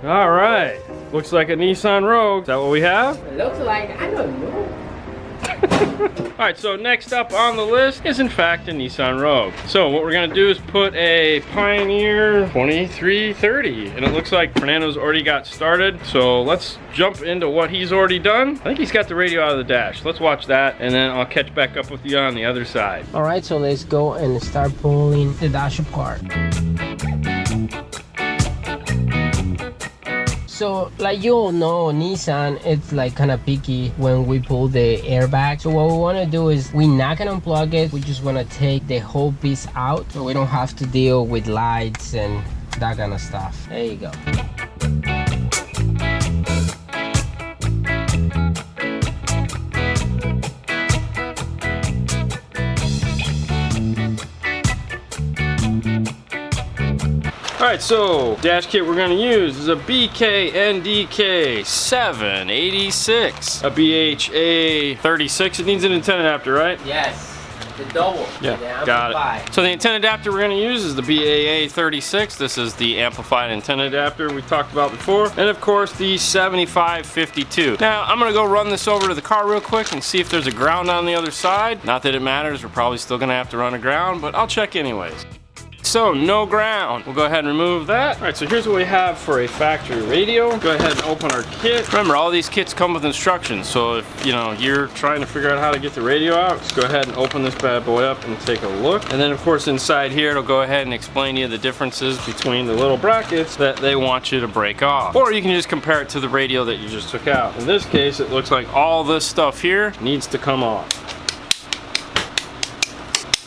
All right. Looks like a Nissan Rogue. Is that what we have? It looks like, I don't know. All right, so next up on the list is in fact a Nissan Rogue. So what we're gonna do is put a Pioneer 2330, and it looks like Fernando's already got started. So let's jump into what he's already done. I think he's got the radio out of the dash. Let's watch that, and then I'll catch back up with you on the other side. All right, so let's go and start pulling the dash apart. So like you all know, Nissan, it's like kind of picky when we pull the airbag. So what we want to do is we're not going to unplug it. We just want to take the whole piece out so we don't have to deal with lights and that kind of stuff. There you go. Alright, so dash kit we're going to use is a BKNDK 786, a BHA 36. It needs an antenna adapter, right? Yes, the double. Yeah, the got Amplifier. it. So the antenna adapter we're going to use is the BAA 36. This is the amplified antenna adapter we talked about before. And of course the 7552. Now I'm going to go run this over to the car real quick and see if there's a ground on the other side. Not that it matters, we're probably still going to have to run a ground, but I'll check anyways. So no ground. We'll go ahead and remove that. All right, so here's what we have for a factory radio. Go ahead and open our kit. Remember, all these kits come with instructions. So if you're trying to figure out how to get the radio out, just go ahead and open this bad boy up and take a look. And then of course inside here, it'll go ahead and explain to you the differences between the little brackets that they want you to break off. Or you can just compare it to the radio that you just took out. In this case, it looks like all this stuff here needs to come off.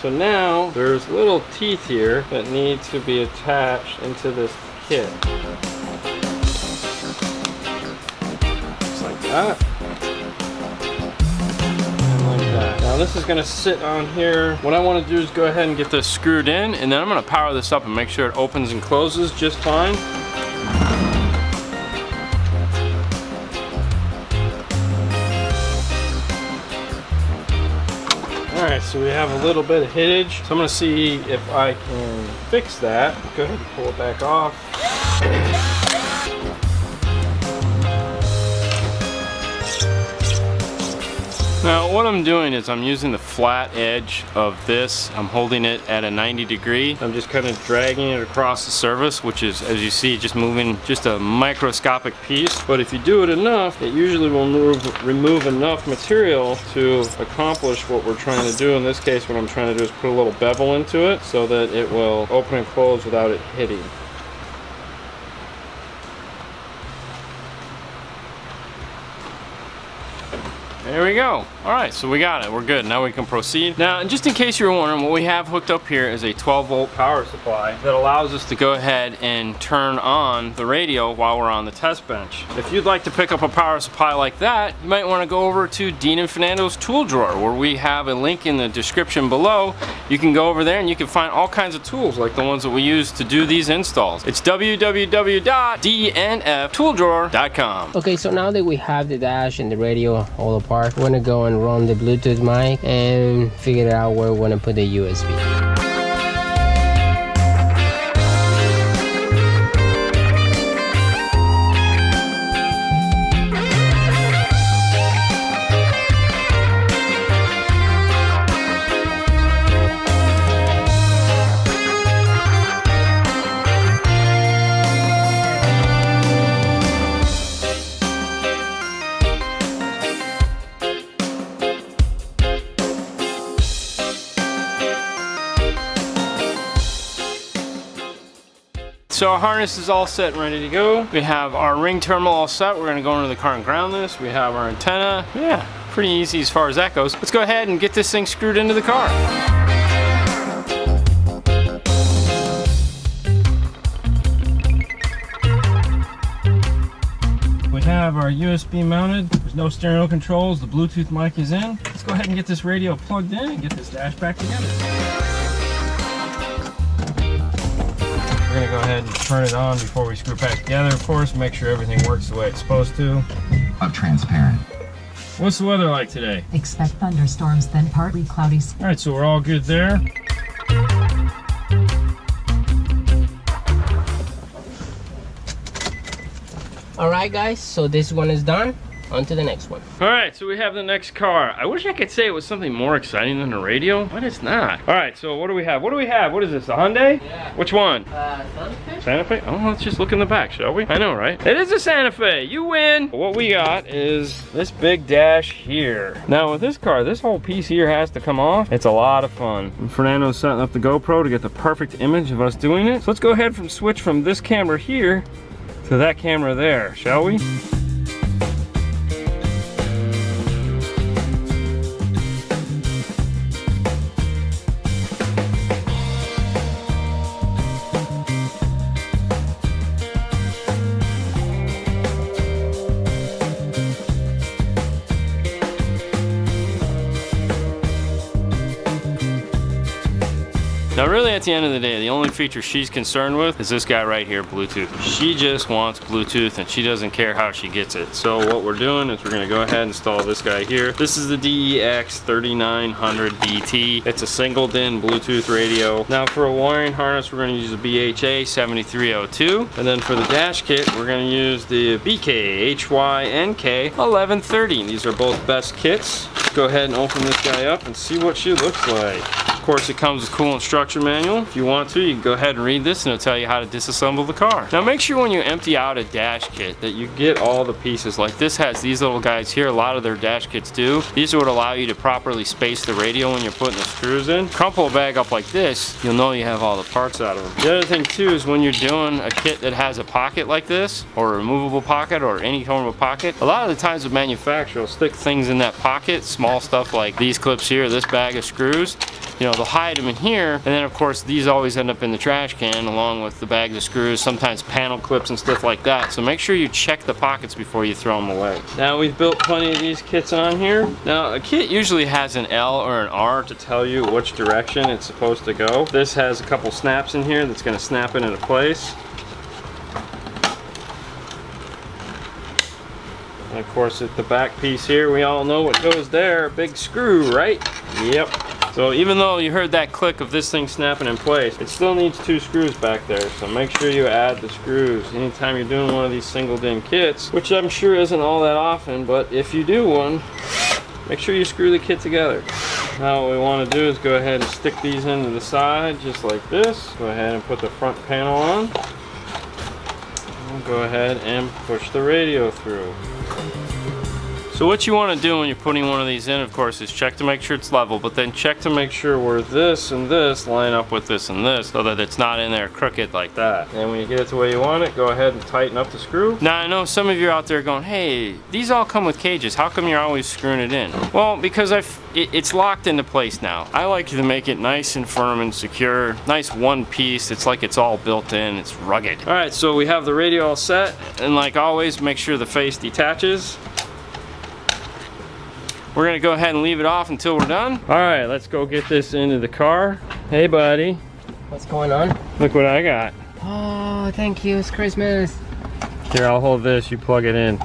So now there's little teeth here that need to be attached into this kit. Just like that. And like that. Now this is gonna sit on here. What I wanna do is go ahead and get this screwed in, and then I'm gonna power this up and make sure it opens and closes just fine. Alright, so we have a little bit of hittage. So I'm going to see if I can fix that. Go ahead and pull it back off. Now what I'm doing is I'm using the flat edge of this. I'm holding it at a 90 degree. I'm just kind of dragging it across the surface, which is, as you see, just moving just a microscopic piece. But if you do it enough, it usually will remove enough material to accomplish what we're trying to do. In this case, what I'm trying to do is put a little bevel into it so that it will open and close without it hitting. There we go. All right, so we got it. We're good. Now we can proceed. Now, and just in case you were wondering, what we have hooked up here is a 12-volt power supply that allows us to go ahead and turn on the radio while we're on the test bench. If you'd like to pick up a power supply like that, you might want to go over to Dean and Fernando's tool drawer, where we have a link in the description below. You can go over there and you can find all kinds of tools like the ones that we use to do these installs. It's www.dnftooldrower.com. Okay, so now that we have the dash and the radio all apart, we're gonna go and run the Bluetooth mic and figure out where we're gonna put the USB. So our harness is all set and ready to go. We have our ring terminal all set. We're gonna go into the car and ground this. We have our antenna. Yeah, pretty easy as far as that goes. Let's go ahead and get this thing screwed into the car. We have our USB mounted. There's no stereo controls. The Bluetooth mic is in. Let's go ahead and get this radio plugged in and get this dash back together. We're gonna go ahead and turn it on before we screw it back together, of course, make sure everything works the way it's supposed to. Transparent. What's the weather like today? Expect thunderstorms, then partly cloudy. All right, so we're all good there. All right, guys, so this one is done. On to the next one. All right, so we have the next car. I wish I could say it was something more exciting than a radio, but it's not. All right, so what do we have? What do we have? What is this, a Hyundai? Yeah. Which one? Santa Fe? Santa Fe? Oh, let's just look in the back, shall we? I know, right? It is a Santa Fe. You win. What we got is this big dash here. Now, with this car, this whole piece here has to come off. It's a lot of fun. And Fernando's setting up the GoPro to get the perfect image of us doing it. So let's go ahead and switch from this camera here to that camera there, shall we? Now really at the end of the day, the only feature she's concerned with is this guy right here, Bluetooth. She just wants Bluetooth and she doesn't care how she gets it. So what we're doing is we're gonna go ahead and install this guy here. This is the DEX 3900DT. It's a single DIN Bluetooth radio. Now for a wiring harness, we're gonna use a BHA 7302. And then for the dash kit, we're gonna use the BK HYNK 1130. These are both best kits. Let's go ahead and open this guy up and see what she looks like. Of course, it comes with a cool instruction manual. If you want to, you can go ahead and read this and it'll tell you how to disassemble the car. Now make sure when you empty out a dash kit that you get all the pieces. Like this has these little guys here, a lot of their dash kits do. These would allow you to properly space the radio when you're putting the screws in. Crumple a bag up like this, you'll know you have all the parts out of them. The other thing too is when you're doing a kit that has a pocket like this, or a removable pocket, or any form of pocket, a lot of the times the manufacturer will stick things in that pocket, small stuff like these clips here, this bag of screws. You know, they'll hide them in here, and then of course these always end up in the trash can along with the bags of screws, sometimes panel clips and stuff like that. So make sure you check the pockets before you throw them away. Now we've built plenty of these kits on here. Now a kit usually has an L or an R to tell you which direction it's supposed to go. This has a couple snaps in here that's going to snap it into place. And of course at the back piece here, we all know what goes there, a big screw, right? Yep. So even though you heard that click of this thing snapping in place, it still needs 2 screws back there. So make sure you add the screws anytime you're doing one of these single DIN kits, which I'm sure isn't all that often, but if you do one, make sure you screw the kit together. Now what we want to do is go ahead and stick these into the side just like this. Go ahead and put the front panel on. We'll go ahead and push the radio through. So what you want to do when you're putting one of these in, of course, is check to make sure it's level, but then check to make sure where this and this line up with this and this, so that it's not in there crooked like that. And when you get it the way you want it, go ahead and tighten up the screw. Now I know some of you are out there going, hey, these all come with cages, how come you're always screwing it in? Well, because it's locked into place now. I like to make it nice and firm and secure, nice one piece. It's like it's all built in, it's rugged. All right, so we have the radio all set, and like always, make sure the face detaches. We're gonna go ahead and leave it off until we're done. All right, let's go get this into the car. Hey, buddy. What's going on? Look what I got. Oh, thank you. It's Christmas. Here, I'll hold this. You plug it in.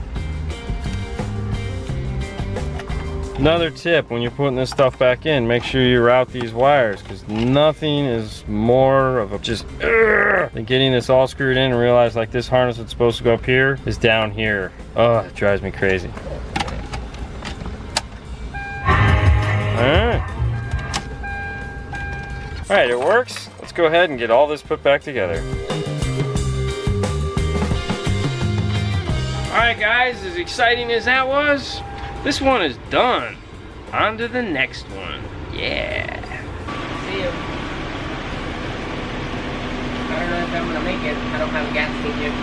Another tip when you're putting this stuff back in, make sure you route these wires, because nothing is more of a just than getting this all screwed in and realize like this harness that's supposed to go up here is down here. Oh, it drives me crazy. Alright, it works. Let's go ahead and get all this put back together. Alright guys, as exciting as that was, this one is done. On to the next one. Yeah. See you. I don't know if I'm gonna make it. I don't have gas in here.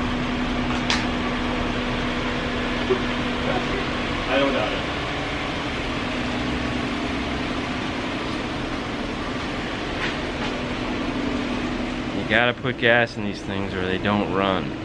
I don't doubt it. You gotta put gas in these things or they don't run.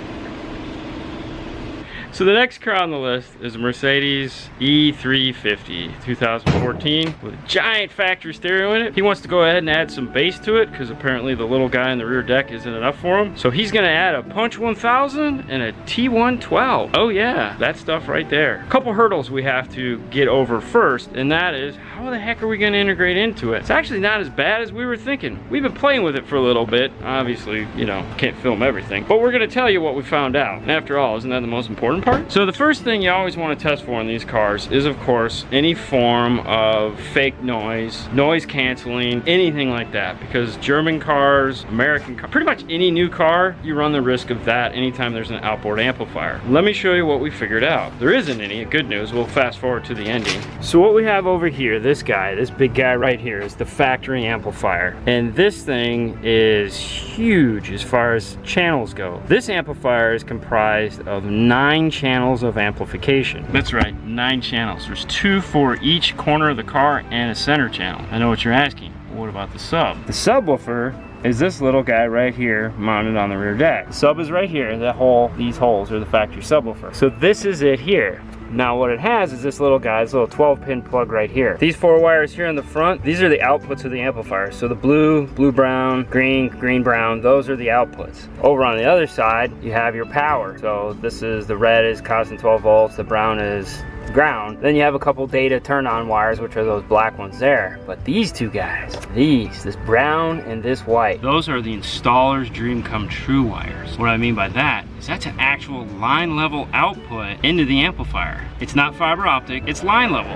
So the next car on the list is a Mercedes E350 2014 with a giant factory stereo in it. He wants to go ahead and add some bass to it because apparently the little guy in the rear deck isn't enough for him. So he's gonna add a Punch 1000 and a T112. Oh yeah, that stuff right there. A couple hurdles we have to get over first, and that is how the heck are we gonna integrate into it? It's actually not as bad as we were thinking. We've been playing with it for a little bit. Obviously, you know, can't film everything, but we're gonna tell you what we found out. And after all, isn't that the most important fun part. So the first thing you always want to test for in these cars is, of course, any form of fake noise, noise canceling, anything like that, because German cars, American cars, pretty much any new car, you run the risk of that anytime there's an outboard amplifier. Let me show you what we figured out. There isn't any. Good news. We'll fast forward to the ending. So what we have over here, this guy, this big guy right here, is the factory amplifier, and this thing is huge as far as channels go. This amplifier is comprised of 9 channels of amplification. That's right, 9 channels. There's 2 for each corner of the car and a center channel. I know what you're asking. What about the sub? The subwoofer is this little guy right here mounted on the rear deck. The sub is right here. That hole, these holes are the factory subwoofer. So this is it here. Now what it has is this little guy, this little 12-pin plug right here. These 4 wires here in the front, these are the outputs of the amplifier. So the blue, blue-brown, green, green-brown, those are the outputs. Over on the other side, you have your power. So this is, the red is constant 12 volts, the brown is ground. Then you have a couple data turn-on wires, which are those black ones there. But these 2 guys, this brown and this white, those are the installer's dream come true wires. What I mean by that is that's an actual line level output into the amplifier. It's not fiber optic, it's line level.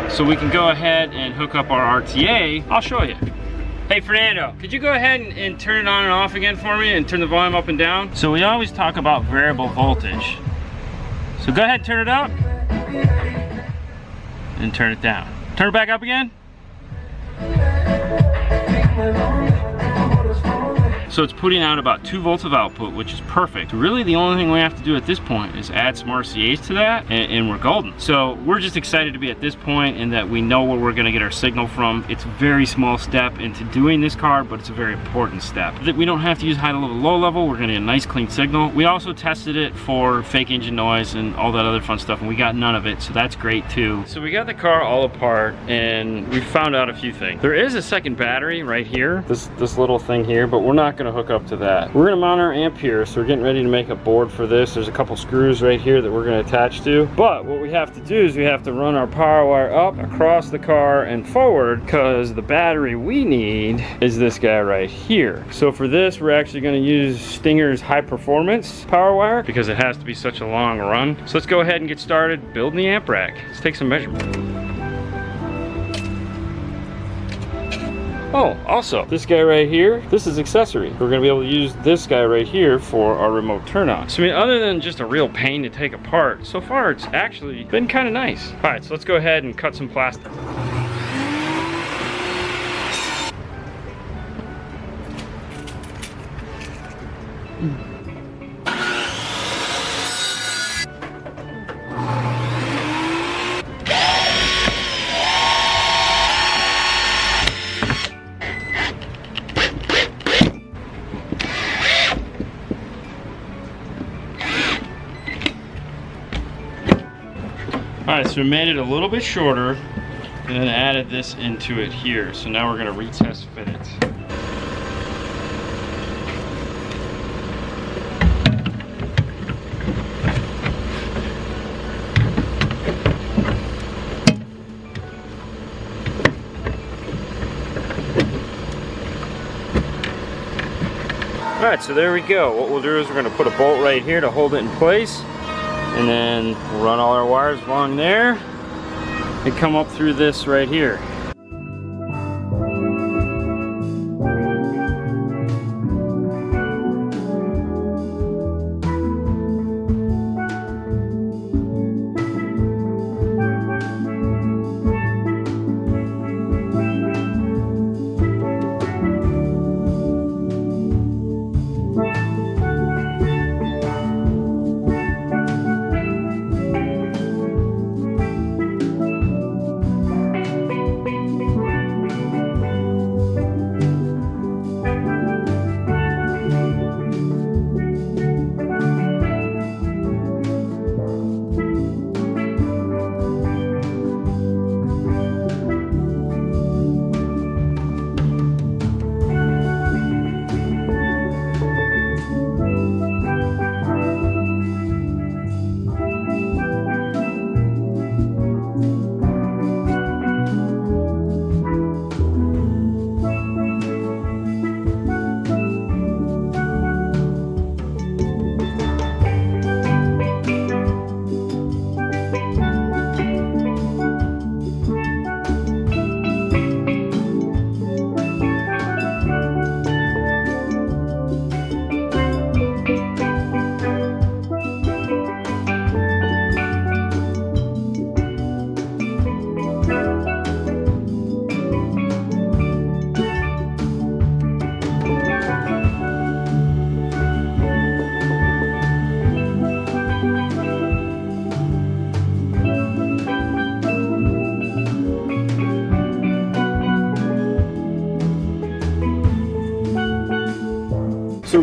So we can go ahead and hook up our RTA. I'll show you. Hey Fernando, could you go ahead and turn it on and off again for me and turn the volume up and down? So we always talk about variable voltage. So go ahead and turn it up and turn it down. Turn it back up again. So it's putting out about 2 volts of output, which is perfect. Really the only thing we have to do at this point is add some RCAs to that and we're golden. So we're just excited to be at this point and that we know where we're gonna get our signal from. It's a very small step into doing this car, but it's a very important step. That we don't have to use high level, low level, we're gonna get a nice clean signal. We also tested it for fake engine noise and all that other fun stuff and we got none of it, so that's great too. So we got the car all apart and we found out a few things. There is a second battery right here, this little thing here, but we're not gonna hook up to that. We're gonna mount our amp here, so we're getting ready to make a board for this. There's a couple screws right here that we're gonna attach to. But what we have to do is we have to run our power wire up across the car and forward, because the battery we need is this guy right here. So for this, we're actually gonna use Stinger's high performance power wire because it has to be such a long run. So let's go ahead and get started building the amp rack. Let's take some measurements. Oh, also, this guy right here, this is accessory. We're gonna be able to use this guy right here for our remote turn on. So I mean, other than just a real pain to take apart, so far it's actually been kind of nice. All right, so let's go ahead and cut some plastic. Alright, so we made it a little bit shorter and then added this into it here. So now we're going to retest fit it. Alright, so there we go. What we'll do is we're going to put a bolt right here to hold it in place. And then we'll run all our wires along there and come up through this right here.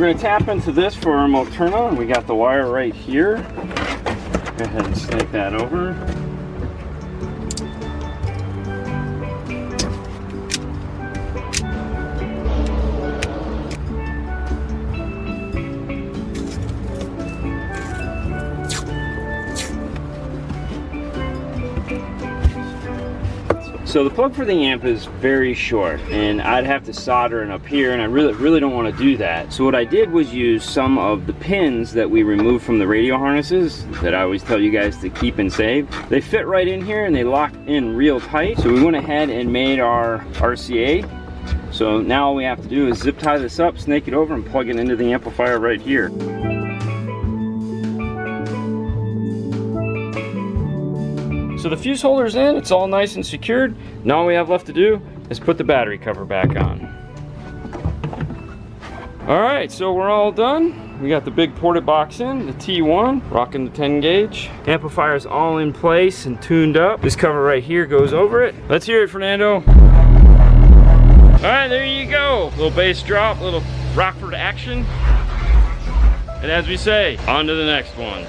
gonna tap into this for our Moterna, and we got the wire right here. Go ahead and snake that over. So the plug for the amp is very short, and I'd have to solder it up here, and I really don't want to do that. So what I did was use some of the pins that we removed from the radio harnesses that I always tell you guys to keep and save. They fit right in here and they lock in real tight. So we went ahead and made our RCA. So now all we have to do is zip tie this up, snake it over, and plug it into the amplifier right here. So the fuse holder's in, it's all nice and secured. Now all we have left to do is put the battery cover back on. All right, so we're all done. We got the big ported box in, the T1, rocking the 10 gauge. Amplifier's all in place and tuned up. This cover right here goes over it. Let's hear it, Fernando. All right, there you go. Little bass drop, little Rockford action. And as we say, on to the next one.